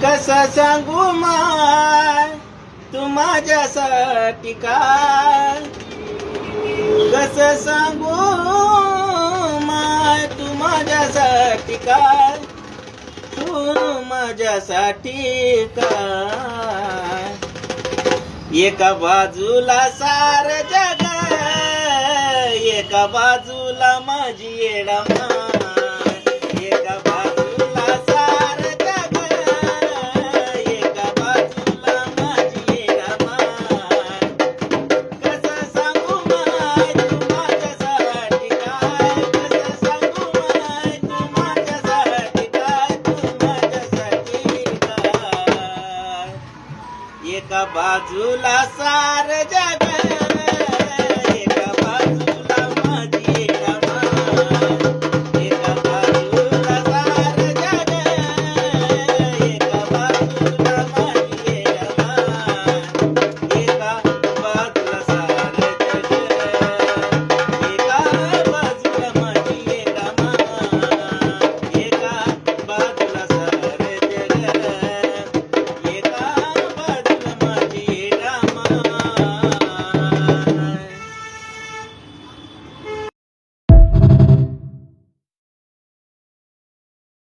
कसं सांगू माय तू माझ्यासाठी काय, कसं सांगू माय तू माझ्यासाठी काय, तू माझ्यासाठी काय. एका बाजूला सार जग, एका बाजूला माझी येडा माय, एका बाजूला सार जग, एका बाजूला माझी येडा माय. कसं सांगू माय तू माझ्यासाठी काय, कसं सांगू माय तू माझ्यासाठी काय, तू माझ्यासाठी काय. एका बाजूला सार जग,